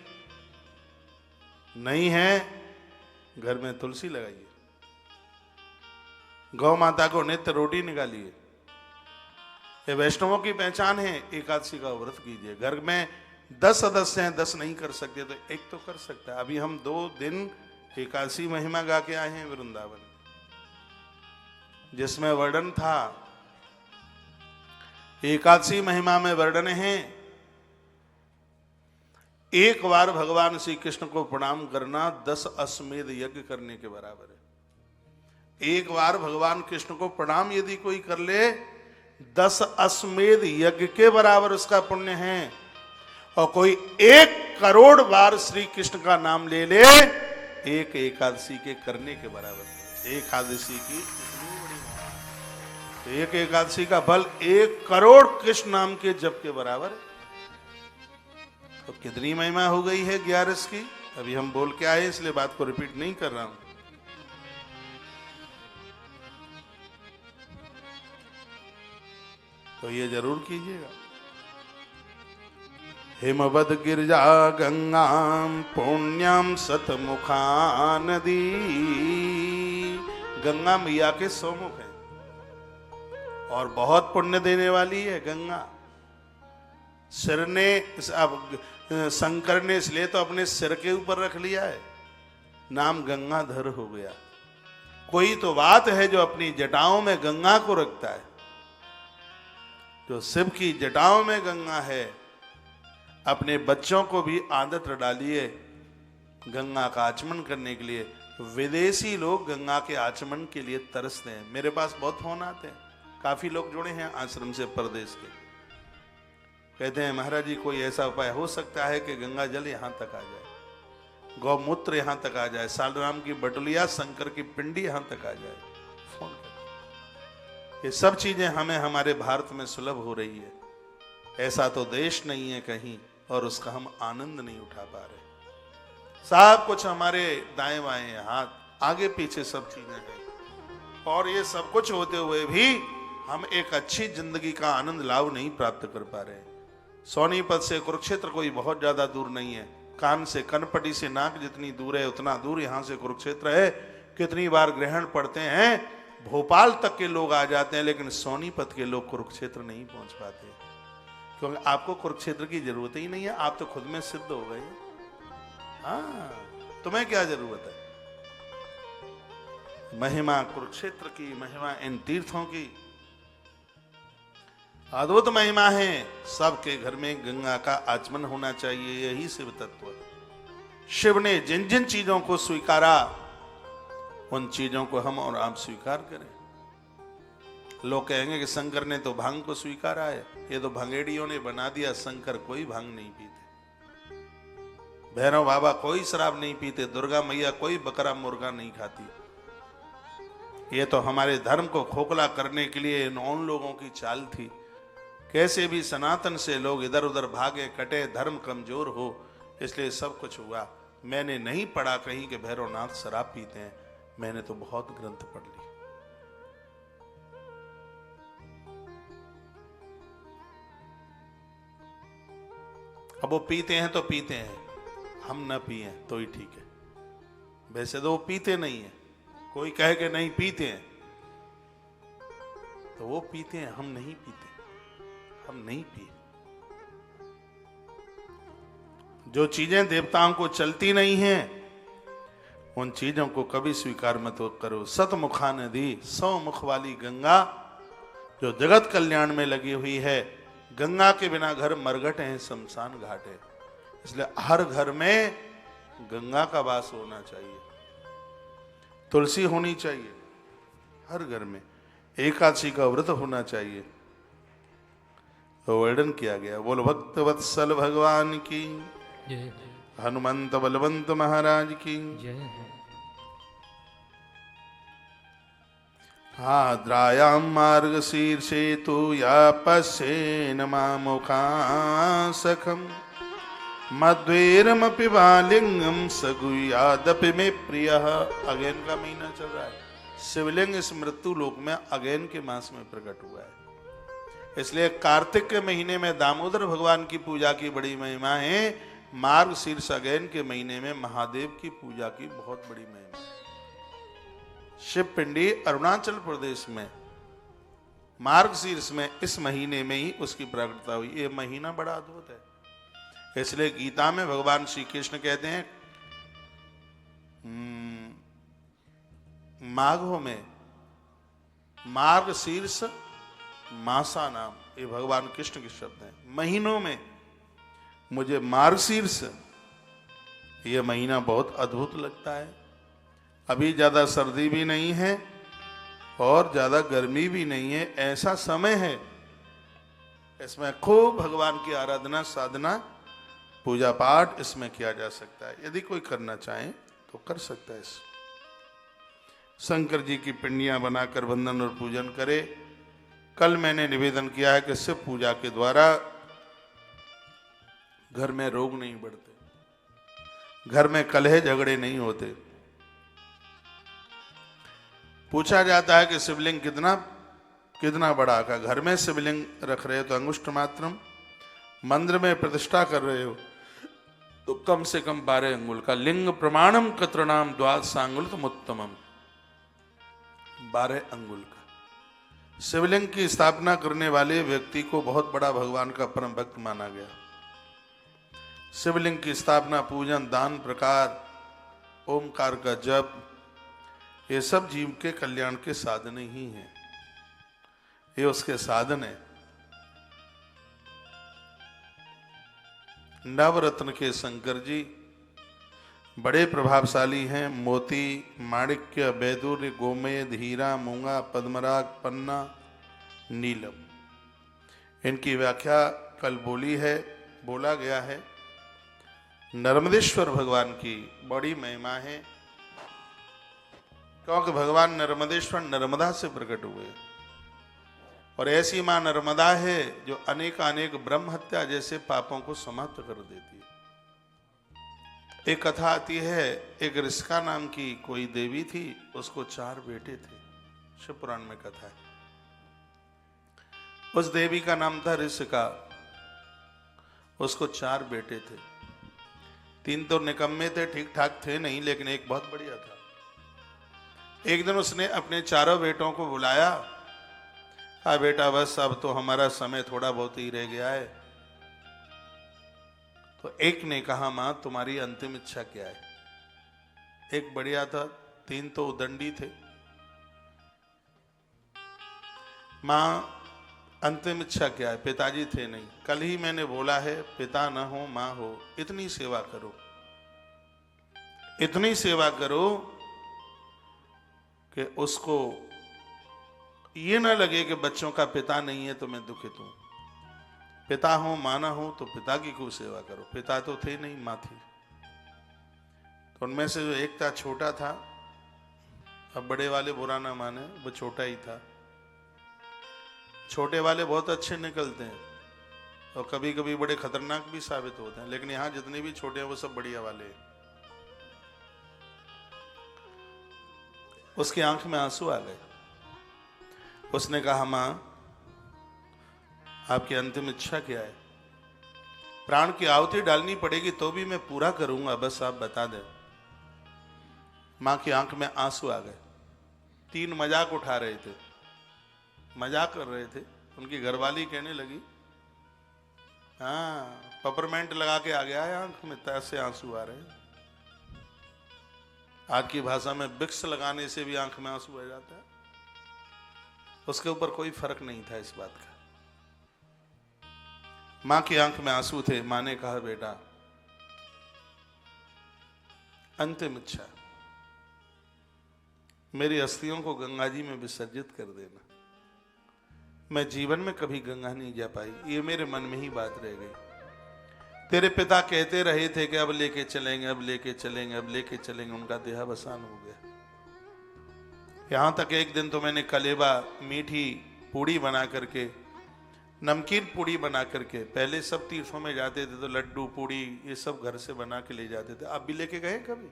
नहीं है घर में तुलसी लगाइए। गौ माता को नित्य रोटी निकालिए। ये वैष्णवों की पहचान है। एकादशी का व्रत कीजिए। घर में 10 सदस्य हैं, 10 नहीं कर सकते तो एक तो कर सकता है। अभी हम 2 दिन एकादशी महिमा गा के आए हैं वृंदावन, जिसमें वर्णन था, एकादशी महिमा में वर्णन है, एक बार भगवान श्री कृष्ण को प्रणाम करना 10 अश्वमेध यज्ञ करने के बराबर है। एक बार भगवान कृष्ण को प्रणाम यदि कोई कर ले 10 अश्वमेध यज्ञ के बराबर उसका पुण्य है। और कोई 1 करोड़ बार श्री कृष्ण का नाम ले ले, एक एकादशी के करने के बराबर। एकादशी की इतनी बड़ी, एक एकादशी का फल 1 करोड़ कृष्ण नाम के जप के बराबर। तो कितनी महिमा हो गई है 11 की। अभी हम बोल के आए इसलिए बात को रिपीट नहीं कर रहा हूं। तो ये जरूर कीजिएगा। हिमवद गिरिजा गंगाम पुण्यम सतमुखा नदी। गंगा मैया के 100 मुख हैं और बहुत पुण्य देने वाली है गंगा। सिर ने, अब शंकर ने इसलिए तो अपने सिर के ऊपर रख लिया है, नाम गंगाधर हो गया। कोई तो बात है जो अपनी जटाओं में गंगा को रखता है। जो शिव की जटाओं में गंगा है, अपने बच्चों को भी आदत डालिए गंगा का आचमन करने के लिए। विदेशी लोग गंगा के आचमन के लिए तरसते हैं। मेरे पास बहुत फोन आते हैं, काफी लोग जुड़े हैं आश्रम से प्रदेश के। कहते हैं महाराज जी कोई ऐसा उपाय हो सकता है कि गंगा जल यहां तक आ जाए, गौमूत्र यहां तक आ जाए, सालराम की बटुलिया, शंकर की पिंडी यहां तक आ जाए। फोन कर, ये सब चीजें हमें हमारे भारत में सुलभ हो रही है। ऐसा तो देश नहीं है कहीं और उसका हम आनंद नहीं उठा पा रहे। सब कुछ हमारे दाएं बाएं हाथ आगे पीछे सब चीजें हैं और ये सब कुछ होते हुए भी हम एक अच्छी जिंदगी का आनंद लाभ नहीं प्राप्त कर पा रहे। सोनीपत से कुरुक्षेत्र कोई बहुत ज्यादा दूर नहीं है। कान से, कनपटी से नाक जितनी दूर है उतना दूर यहां से कुरुक्षेत्र है। कितनी बार ग्रहण पड़ते हैं, भोपाल तक के लोग आ जाते हैं, लेकिन सोनीपत के लोग कुरुक्षेत्र नहीं पहुंच पाते क्योंकि आपको कुरुक्षेत्र की जरूरत ही नहीं है। आप तो खुद में सिद्ध हो गए। हाँ, तुम्हें क्या जरूरत है? महिमा कुरुक्षेत्र की, महिमा इन तीर्थों की अद्भुत महिमा है। सबके घर में गंगा का आचमन होना चाहिए, यही शिव तत्व। शिव ने जिन जिन चीजों को स्वीकारा उन चीजों को हम और आप स्वीकार करें। लोग कहेंगे कि शंकर ने तो भांग को स्वीकारा है, ये तो भंगेड़ियों ने बना दिया। शंकर कोई भांग नहीं पीते, भैरव बाबा कोई शराब नहीं पीते, दुर्गा मैया कोई बकरा मुर्गा नहीं खाती। ये तो हमारे धर्म को खोखला करने के लिए उन लोगों की चाल थी। कैसे भी सनातन से लोग इधर उधर भागे, कटे, धर्म कमजोर हो, इसलिए सब कुछ हुआ। मैंने नहीं पढ़ा कहीं कि भैरवनाथ शराब पीते हैं, मैंने तो बहुत ग्रंथ पढ़ ली। अब वो पीते हैं तो पीते हैं, हम न पिए तो ही ठीक है। वैसे तो वो पीते नहीं है, कोई कहे कि नहीं पीते हैं तो वो पीते हैं, हम नहीं पीते, हम नहीं पिए। जो चीजें देवताओं को चलती नहीं हैं उन चीजों को कभी स्वीकार मत करो। सतमुखा नदी, 100 मुख वाली गंगा जो जगत कल्याण में लगी हुई है, गंगा के बिना घर मरघट है, शमशान घाट है। इसलिए हर घर में गंगा का वास होना चाहिए, तुलसी होनी चाहिए हर घर में, एकादशी का व्रत होना चाहिए। तो वर्णन किया गया। बोल भक्त वत्सल भगवान की, हनुमंत बलवंत महाराज की। आद्रायां मार्गशीर्षे तु या पश्येन मामुखासखम् मध्वेरमपि वालिंगम सगुयादपि में प्रियः। अगेन का महीना चल रहा है। शिवलिंग इस मृत्यु लोक में अगेन के मास में प्रकट हुआ है। इसलिए कार्तिक के महीने में दामोदर भगवान की पूजा की बड़ी महिमा है। मार्गशीर्ष अगेन के महीने में महादेव की पूजा की बहुत बड़ी महिमा है। शिव पिंडी अरुणाचल प्रदेश में मार्गशीर्ष में इस महीने में ही उसकी प्रकटता हुई। ये महीना बड़ा अद्भुत है। इसलिए गीता में भगवान श्री कृष्ण कहते हैं माघों में मार्गशीर्ष मासा नाम, ये भगवान कृष्ण के शब्द हैं। महीनों में मुझे मार्गशीर्ष ये महीना बहुत अद्भुत लगता है। अभी ज्यादा सर्दी भी नहीं है और ज्यादा गर्मी भी नहीं है, ऐसा समय है। इसमें खूब भगवान की आराधना, साधना, पूजा पाठ इसमें किया जा सकता है। यदि कोई करना चाहे तो कर सकता है। शंकर जी की पिंडियां बनाकर वंदन और पूजन करे। कल मैंने निवेदन किया है कि शिव पूजा के द्वारा घर में रोग नहीं बढ़ते, घर में कलह झगड़े नहीं होते। पूछा जाता है कि शिवलिंग कितना बड़ा का, घर में शिवलिंग रख रहे हो तो अंगुष्ठ मात्रम, मंदिर में प्रतिष्ठा कर रहे हो तो कम से कम 12 अंगुल का। लिंग प्रमाणम कत्रणाम द्वादशांगुलतमोत्तमम, 12 अंगुल का। शिवलिंग की स्थापना करने वाले व्यक्ति को बहुत बड़ा भगवान का परम भक्त माना गया। शिवलिंग की स्थापना, पूजन, दान, प्रकार, ओमकार का जप, ये सब जीव के कल्याण के साधन ही हैं। ये उसके साधन है। नवरत्न के शंकर जी बड़े प्रभावशाली हैं। मोती, माणिक्य, वैदुर्य, गोमेद, हीरा, मूंगा, पद्मराग, पन्ना, नीलम, इनकी व्याख्या कल बोला गया है। नर्मदेश्वर भगवान की बड़ी महिमा है, क्योंकि भगवान नर्मदेश्वर नर्मदा से प्रकट हुए और ऐसी मां नर्मदा है जो अनेक ब्रह्म हत्या जैसे पापों को समाप्त कर देती है। एक कथा आती है, एक रिस्का नाम की कोई देवी थी, उसको 4 बेटे थे। शिव पुराण में कथा है। उस देवी का नाम था रिस्का। उसको 4 बेटे थे। 3 तो निकम्मे थे, ठीक ठाक थे नहीं, लेकिन एक बहुत बढ़िया था। एक दिन उसने अपने 4 बेटों को बुलाया, कहा बेटा बस अब तो हमारा समय थोड़ा बहुत ही रह गया है। तो एक ने कहा मां तुम्हारी अंतिम इच्छा क्या है। एक बढ़िया था, 3 तो उदंडी थे, माँ अंतिम इच्छा क्या है? पिताजी थे नहीं, कल ही मैंने बोला है पिता न हो माँ हो, इतनी सेवा करो, इतनी सेवा करो कि उसको ये ना लगे कि बच्चों का पिता नहीं है तो मैं दुखित हूं। पिता हो माँ ना हो तो पिता की खूब सेवा करो। पिता तो थे नहीं, माँ थी। तो उनमें से जो एक था, छोटा था, अब बड़े वाले बुरा ना माने, वो छोटा ही था। छोटे वाले बहुत अच्छे निकलते हैं और कभी कभी बड़े खतरनाक भी साबित होते हैं, लेकिन यहां जितने भी छोटे हैं वो सब बढ़िया वाले हैं। उसकी आंख में आंसू आ गए। उसने कहा, मां आपकी अंतिम इच्छा क्या है? प्राण की आहुति डालनी पड़ेगी तो भी मैं पूरा करूंगा, बस आप बता दें। मां की आंख में आंसू आ गए। 3 मजाक उठा रहे थे, मजाक कर रहे थे। उनकी घरवाली कहने लगी, हाँ पेपरमेंट लगा के आ गया है आंख में, तैसे आंसू आ रहे हैं। आज की भाषा में विक्स लगाने से भी आंख में आंसू आ जाता है। उसके ऊपर कोई फर्क नहीं था इस बात का। मां की आंख में आंसू थे। मां ने कहा, बेटा अंतिम इच्छा, मेरी अस्थियों को गंगा जी में विसर्जित कर देना। मैं जीवन में कभी गंगा नहीं जा पाई, ये मेरे मन में ही बात रह गई। तेरे पिता कहते रहे थे कि अब लेके चलेंगे, अब लेके चलेंगे, अब लेके चलेंगे। उनका देहावसान हो गया। यहां तक एक दिन तो मैंने कलेबा, मीठी पूड़ी बना करके, नमकीन पूड़ी बना करके, पहले सब तीर्थों में जाते थे तो लड्डू पूड़ी ये सब घर से बना के ले जाते थे। आप भी लेके गए कभी?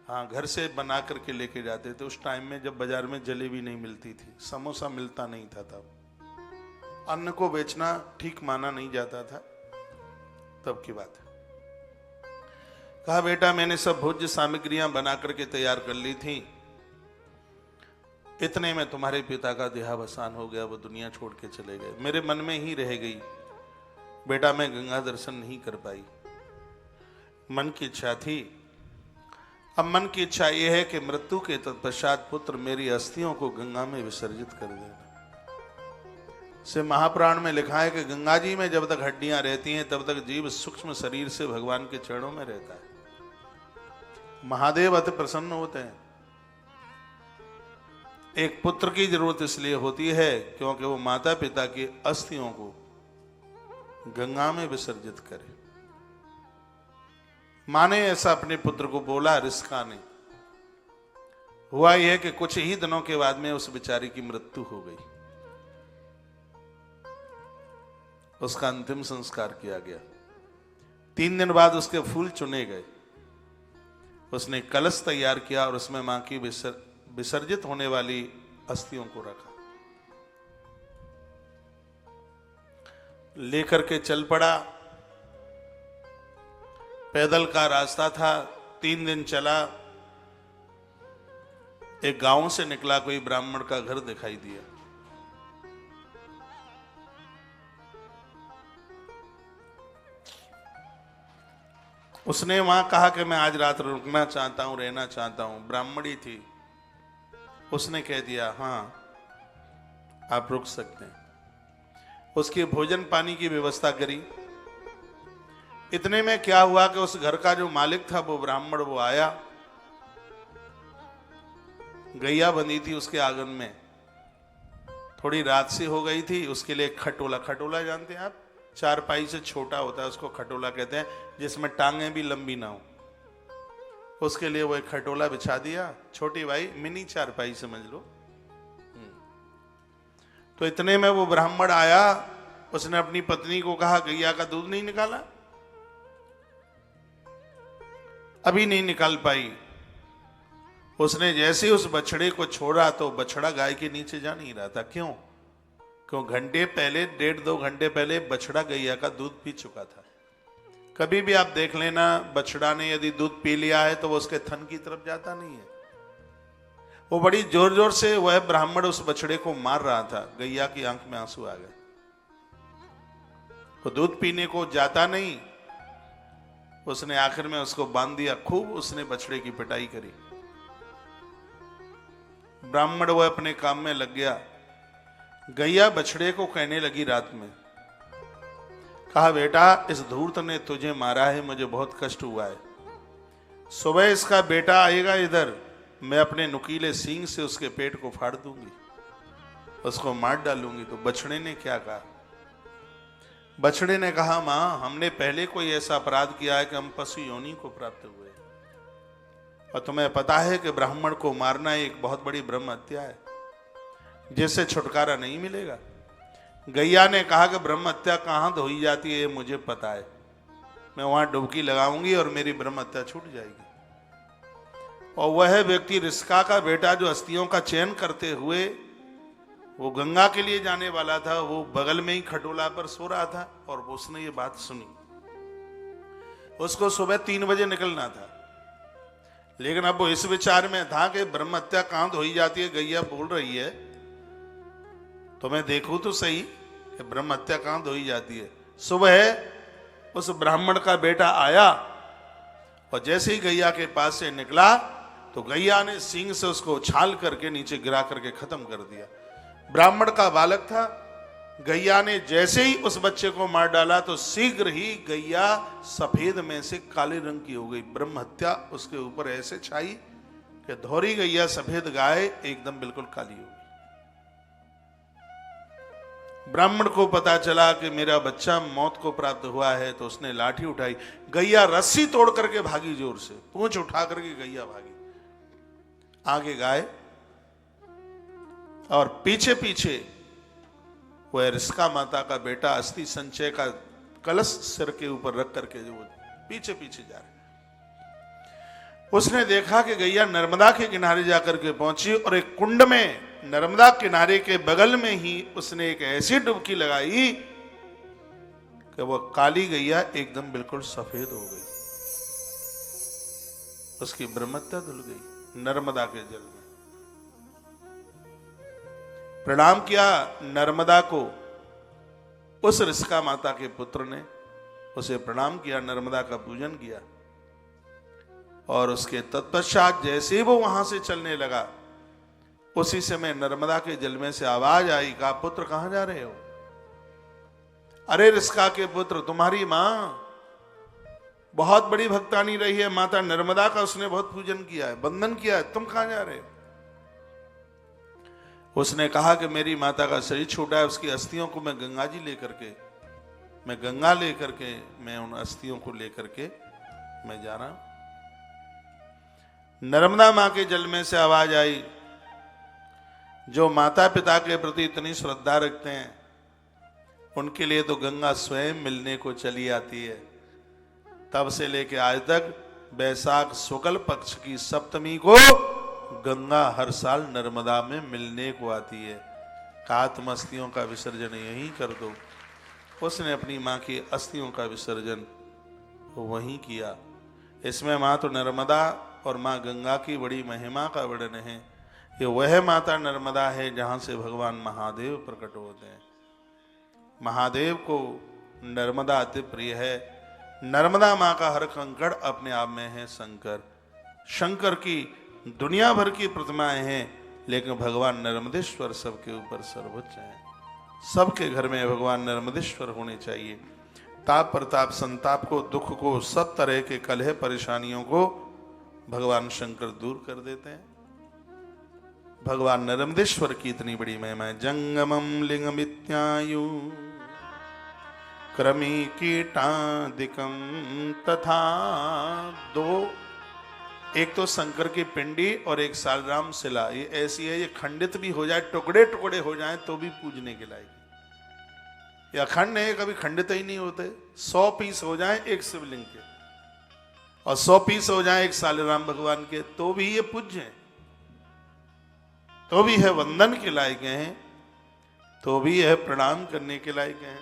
हाँ, घर से बना करके लेके जाते थे। उस टाइम में जब बाजार में जलेबी नहीं मिलती थी, समोसा मिलता नहीं था, तब अन्न को बेचना ठीक माना नहीं जाता था, तब की बात है। कहा, बेटा मैंने सब भोज्य सामग्रियां बना करके तैयार कर ली थी, इतने में तुम्हारे पिता का देहावसान हो गया, वो दुनिया छोड़ के चले गए। मेरे मन में ही रह गई, बेटा मैं गंगा दर्शन नहीं कर पाई। मन की इच्छा थी, अब मन की इच्छा यह है कि मृत्यु के तत्पश्चात पुत्र मेरी अस्थियों को गंगा में विसर्जित कर देना। से महापुराण में लिखा है कि गंगा जी में जब तक हड्डियां रहती हैं तब तक जीव सूक्ष्म शरीर से भगवान के चरणों में रहता है। महादेव अति प्रसन्न होते हैं। एक पुत्र की जरूरत इसलिए होती है क्योंकि वो माता पिता की अस्थियों को गंगा में विसर्जित करे। माँ ने ऐसा अपने पुत्र को बोला, रिस्का नहीं। हुआ यह कि कुछ ही दिनों के बाद में उस बेचारी की मृत्यु हो गई। उसका अंतिम संस्कार किया गया। 3 दिन बाद उसके फूल चुने गए। उसने कलश तैयार किया और उसमें मां की विसर्जित होने वाली अस्थियों को रखा, लेकर के चल पड़ा। पैदल का रास्ता था, 3 दिन चला। एक गांव से निकला, कोई ब्राह्मण का घर दिखाई दिया। उसने वहां कहा कि मैं आज रात रुकना चाहता हूं, रहना चाहता हूं। ब्राह्मणी थी, उसने कह दिया हाँ आप रुक सकते हैं। उसकी भोजन पानी की व्यवस्था करी। इतने में क्या हुआ कि उस घर का जो मालिक था वो ब्राह्मण, वो आया। गैया बंधी थी उसके आंगन में, थोड़ी रात सी हो गई थी। उसके लिए खटोला, खटोला जानते हैं आप, चारपाई से छोटा होता है, उसको खटोला कहते हैं, जिसमें टांगे भी लंबी ना हो। उसके लिए वो एक खटोला बिछा दिया, छोटी भाई मिनी चारपाई समझ लो। तो इतने में वो ब्राह्मण आया। उसने अपनी पत्नी को कहा, गैया का दूध नहीं निकाला? अभी नहीं निकाल पाई। उसने जैसे उस बछड़े को छोड़ा तो बछड़ा गाय के नीचे जा नहीं रहा था। क्यों? घंटे पहले, 1.5-2 घंटे पहले बछड़ा गैया का दूध पी चुका था। कभी भी आप देख लेना, बछड़ा ने यदि दूध पी लिया है तो वो उसके थन की तरफ जाता नहीं है। वो बड़ी जोर जोर से वह ब्राह्मण उस बछड़े को मार रहा था। गैया की आंख में आंसू आ गए। वो दूध पीने को जाता नहीं। उसने आखिर में उसको बांध दिया। खूब उसने बछड़े की पिटाई करी। ब्राह्मण वह अपने काम में लग गया। गैया बछड़े को कहने लगी रात में, कहा बेटा इस धूर्त ने तुझे मारा है, मुझे बहुत कष्ट हुआ है। सुबह इसका बेटा आएगा इधर, मैं अपने नुकीले सींग से उसके पेट को फाड़ दूंगी, उसको मार डालूंगी। तो बछड़े ने क्या कहा? बछड़े ने कहा मां, हमने पहले कोई ऐसा अपराध किया है कि हम पशु योनि को प्राप्त हुए, और तुम्हें पता है कि ब्राह्मण को मारना एक बहुत बड़ी ब्रह्म हत्या है, जिससे छुटकारा नहीं मिलेगा। गैया ने कहा कि ब्रह्म हत्या कहां धोई जाती है ये मुझे पता है, मैं वहां डुबकी लगाऊंगी और मेरी ब्रह्म हत्या छूट जाएगी। और वह व्यक्ति रिस्का का बेटा जो अस्थियों का चयन करते हुए वो गंगा के लिए जाने वाला था, वो बगल में ही खटोला पर सो रहा था और उसने ये बात सुनी। उसको सुबह 3 बजे निकलना था, लेकिन अब वो इस विचार में था कि ब्रह्म हत्या कहां धोई जाती है, गैया बोल रही है तो मैं देखूं तो सही कि ब्रह्म हत्या कहां धोई जाती है। सुबह उस ब्राह्मण का बेटा आया और जैसे ही गैया के पास से निकला तो गैया ने सींग से उसको उछाल करके नीचे गिरा करके खत्म कर दिया। ब्राह्मण का बालक था, गैया ने जैसे ही उस बच्चे को मार डाला तो शीघ्र ही गैया सफेद में से काले रंग की हो गई। ब्रह्म हत्या उसके ऊपर ऐसे छाई कि धौरी गैया सफेद गाय एकदम बिल्कुल काली हो गई। ब्राह्मण को पता चला कि मेरा बच्चा मौत को प्राप्त हुआ है, तो उसने लाठी उठाई, गैया रस्सी तोड़ करके भागी, जोर से पूंछ उठा करके गैया भागी। आगे गाय और पीछे पीछे वह रिस्का माता का बेटा अस्थि संचय का कलश सिर के ऊपर रख करके जो पीछे पीछे जा रहे। उसने देखा कि गैया नर्मदा के किनारे जाकर के पहुंची और एक कुंड में नर्मदा किनारे के बगल में ही उसने एक ऐसी डुबकी लगाई कि वह काली गैया एकदम बिल्कुल सफेद हो गई, उसकी ब्रह्मत्या धुल गई नर्मदा के जल में। प्रणाम किया नर्मदा को, उस रिस्का माता के पुत्र ने उसे प्रणाम किया, नर्मदा का पूजन किया और उसके तत्पश्चात जैसे ही वो वहां से चलने लगा उसी समय नर्मदा के जल में से आवाज आई, कहा पुत्र कहां जा रहे हो? अरे रिस्का के पुत्र, तुम्हारी मां बहुत बड़ी भक्तानी रही है, माता नर्मदा का उसने बहुत पूजन किया है, वंदन किया है, तुम कहां जा रहे हो? उसने कहा कि मेरी माता का शरीर छूटा है, उसकी अस्थियों को मैं गंगा जी लेकर के, मैं गंगा लेकर के, मैं उन अस्थियों को लेकर के मैं जा रहा हूं। नर्मदा मां के जल में से आवाज आई, जो माता पिता के प्रति इतनी श्रद्धा रखते हैं उनके लिए तो गंगा स्वयं मिलने को चली आती है। तब से लेके आज तक बैसाख शुक्ल पक्ष की सप्तमी को गंगा हर साल नर्मदा में मिलने को आती है। आत्म अस्थियों का विसर्जन यहीं कर दो। उसने अपनी माँ की अस्थियों का विसर्जन वहीं किया। इसमें माँ तो नर्मदा और माँ गंगा की बड़ी महिमा का वर्णन है। ये वह माता नर्मदा है जहाँ से भगवान महादेव प्रकट होते हैं। महादेव को नर्मदा अति प्रिय है। नर्मदा माँ का हर कंकड़ अपने आप में है शंकर। शंकर की दुनिया भर की प्रतिमाएं हैं, लेकिन भगवान नर्मदेश्वर सबके ऊपर सर्वोच्च है। सबके घर में भगवान नर्मदेश्वर होने चाहिए। ताप प्रताप संताप को, दुख को, सब तरह के कलह परेशानियों को भगवान शंकर दूर कर देते हैं। भगवान नर्मदेश्वर की इतनी बड़ी महिमा है। जंगमम लिंगमित्यायु क्रमी कीटादिकम तथा। दो, एक तो शंकर की पिंडी और एक सालग्राम शिला, ये ऐसी है, ये खंडित भी हो जाए, टुकड़े टुकड़े हो जाएं तो भी पूजने के लायक। ये अखंड है, कभी खंडित ही नहीं होते। 100 पीस हो जाएं एक शिवलिंग के और 100 पीस हो जाएं एक सालग्राम भगवान के, तो भी ये पूज्य हैं, तो भी है वंदन के लायक हैं, तो भी यह प्रणाम करने के लायक हैं।